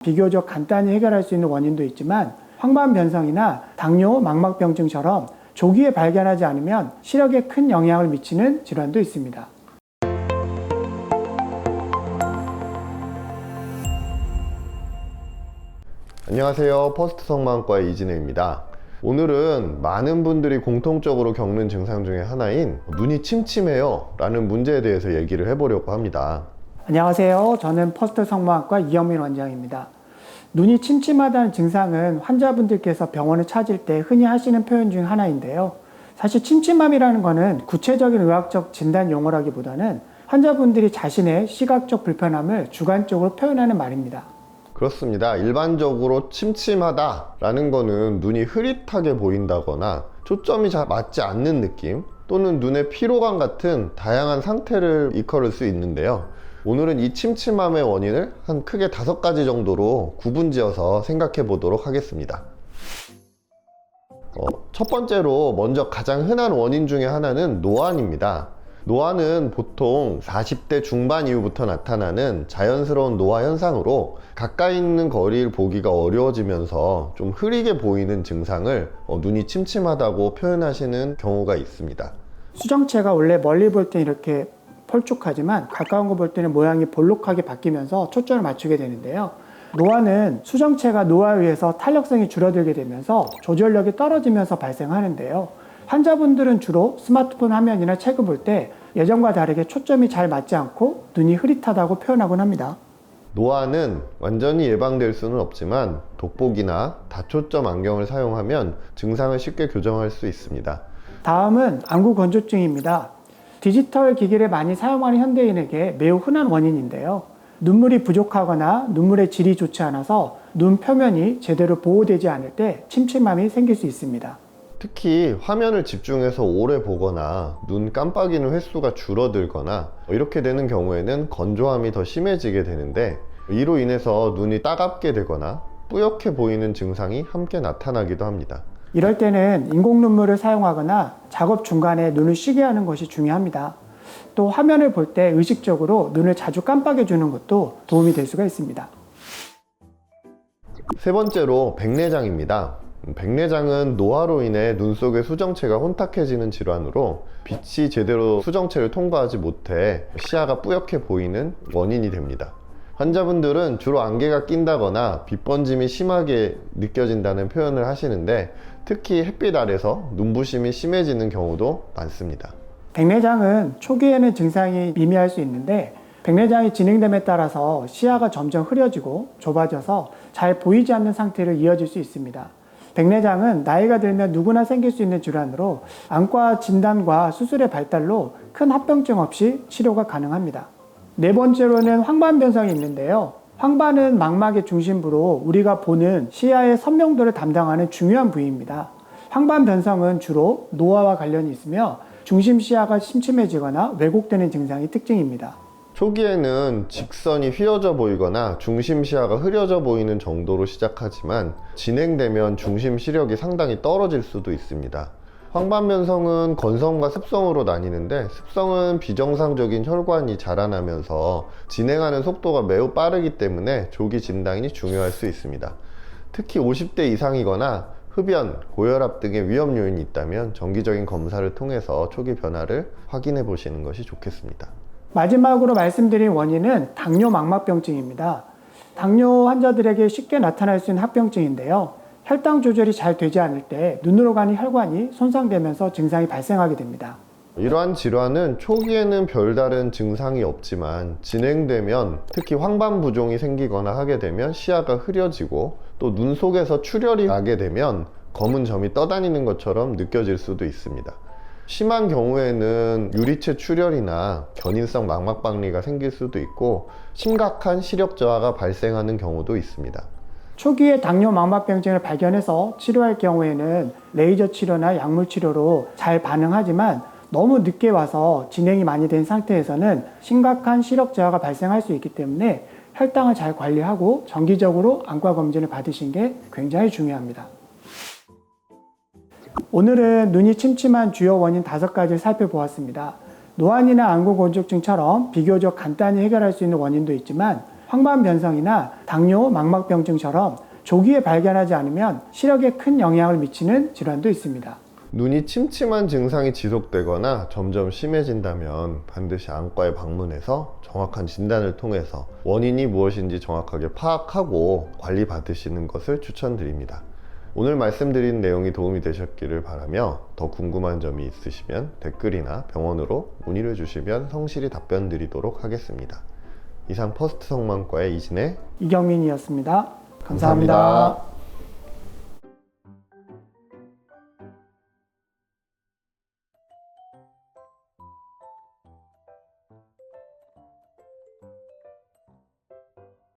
비교적 간단히 해결할 수 있는 원인도 있지만 황반변성이나 당뇨, 망막병증처럼 조기에 발견하지 않으면 시력에 큰 영향을 미치는 질환도 있습니다. 안녕하세요. 퍼스트 성마음과의 이진우입니다. 오늘은 많은 분들이 공통적으로 겪는 증상 중에 하나인 눈이 침침해요 라는 문제에 대해서 얘기를 해보려고 합니다. 안녕하세요. 저는 퍼스트 성모학과 이영민 원장입니다. 눈이 침침하다는 증상은 환자분들께서 병원을 찾을 때 흔히 하시는 표현 중 하나인데요. 사실 침침함이라는 것은 구체적인 의학적 진단 용어라기보다는 환자분들이 자신의 시각적 불편함을 주관적으로 표현하는 말입니다. 그렇습니다. 일반적으로 침침하다라는 거는 눈이 흐릿하게 보인다거나 초점이 잘 맞지 않는 느낌 또는 눈의 피로감 같은 다양한 상태를 일컬을 수 있는데요. 오늘은 이 침침함의 원인을 한 크게 5가지 정도로 구분지어서 생각해 보도록 하겠습니다. 첫 번째로 먼저 가장 흔한 원인 중에 하나는 노안입니다. 노안은 보통 40대 중반 이후부터 나타나는 자연스러운 노화 현상으로 가까이 있는 거리를 보기가 어려워지면서 좀 흐리게 보이는 증상을 눈이 침침하다고 표현하시는 경우가 있습니다. 수정체가 원래 멀리 볼 때 이렇게 펄쭉하지만 가까운 거 볼 때는 모양이 볼록하게 바뀌면서 초점을 맞추게 되는데요. 노안은 수정체가 노화에 의해서 탄력성이 줄어들게 되면서 조절력이 떨어지면서 발생하는데요. 환자분들은 주로 스마트폰 화면이나 책을 볼 때 예전과 다르게 초점이 잘 맞지 않고 눈이 흐릿하다고 표현하곤 합니다. 노안은 완전히 예방될 수는 없지만 돋보기나 다초점 안경을 사용하면 증상을 쉽게 교정할 수 있습니다. 다음은 안구 건조증입니다. 디지털 기기를 많이 사용하는 현대인에게 매우 흔한 원인인데요. 눈물이 부족하거나 눈물의 질이 좋지 않아서 눈 표면이 제대로 보호되지 않을 때 침침함이 생길 수 있습니다. 특히 화면을 집중해서 오래 보거나 눈 깜빡이는 횟수가 줄어들거나 이렇게 되는 경우에는 건조함이 더 심해지게 되는데 이로 인해서 눈이 따갑게 되거나 뿌옇게 보이는 증상이 함께 나타나기도 합니다. 이럴 때는 인공 눈물을 사용하거나 작업 중간에 눈을 쉬게 하는 것이 중요합니다. 또 화면을 볼 때 의식적으로 눈을 자주 깜빡여 주는 것도 도움이 될 수가 있습니다. 세 번째로 백내장입니다. 백내장은 노화로 인해 눈 속의 수정체가 혼탁해지는 질환으로 빛이 제대로 수정체를 통과하지 못해 시야가 뿌옇게 보이는 원인이 됩니다. 환자분들은 주로 안개가 낀다거나 빛 번짐이 심하게 느껴진다는 표현을 하시는데 특히 햇빛 아래서 눈부심이 심해지는 경우도 많습니다. 백내장은 초기에는 증상이 미미할 수 있는데 백내장이 진행됨에 따라서 시야가 점점 흐려지고 좁아져서 잘 보이지 않는 상태로 이어질 수 있습니다. 백내장은 나이가 들면 누구나 생길 수 있는 질환으로 안과 진단과 수술의 발달로 큰 합병증 없이 치료가 가능합니다. 네 번째로는 황반변성이 있는데요. 황반은 망막의 중심부로 우리가 보는 시야의 선명도를 담당하는 중요한 부위입니다. 황반변성은 주로 노화와 관련이 있으며 중심 시야가 침침해지거나 왜곡되는 증상이 특징입니다. 초기에는 직선이 휘어져 보이거나 중심 시야가 흐려져 보이는 정도로 시작하지만 진행되면 중심 시력이 상당히 떨어질 수도 있습니다. 황반변성은 건성과 습성으로 나뉘는데 습성은 비정상적인 혈관이 자라나면서 진행하는 속도가 매우 빠르기 때문에 조기 진단이 중요할 수 있습니다. 특히 50대 이상이거나 흡연, 고혈압 등의 위험 요인이 있다면 정기적인 검사를 통해서 초기 변화를 확인해 보시는 것이 좋겠습니다. 마지막으로 말씀드린 원인은 당뇨 망막병증입니다. 당뇨 환자들에게 쉽게 나타날 수 있는 합병증인데요. 혈당 조절이 잘 되지 않을 때 눈으로 가는 혈관이 손상되면서 증상이 발생하게 됩니다. 이러한 질환은 초기에는 별다른 증상이 없지만 진행되면 특히 황반 부종이 생기거나 하게 되면 시야가 흐려지고 또 눈 속에서 출혈이 나게 되면 검은 점이 떠다니는 것처럼 느껴질 수도 있습니다. 심한 경우에는 유리체 출혈이나 견인성 망막박리가 생길 수도 있고 심각한 시력 저하가 발생하는 경우도 있습니다. 초기에 당뇨 망막병증을 발견해서 치료할 경우에는 레이저 치료나 약물 치료로 잘 반응하지만 너무 늦게 와서 진행이 많이 된 상태에서는 심각한 시력 저하가 발생할 수 있기 때문에 혈당을 잘 관리하고 정기적으로 안과 검진을 받으신 게 굉장히 중요합니다. 오늘은 눈이 침침한 주요 원인 5가지를 살펴보았습니다. 노안이나 안구 건조증처럼 비교적 간단히 해결할 수 있는 원인도 있지만 황반 변성이나 당뇨, 망막병증처럼 조기에 발견하지 않으면 시력에 큰 영향을 미치는 질환도 있습니다. 눈이 침침한 증상이 지속되거나 점점 심해진다면 반드시 안과에 방문해서 정확한 진단을 통해서 원인이 무엇인지 정확하게 파악하고 관리 받으시는 것을 추천드립니다. 오늘 말씀드린 내용이 도움이 되셨기를 바라며 더 궁금한 점이 있으시면 댓글이나 병원으로 문의를 주시면 성실히 답변 드리도록 하겠습니다. 이상 퍼스트 성모학과의 이진혜 이경민이었습니다. 감사합니다.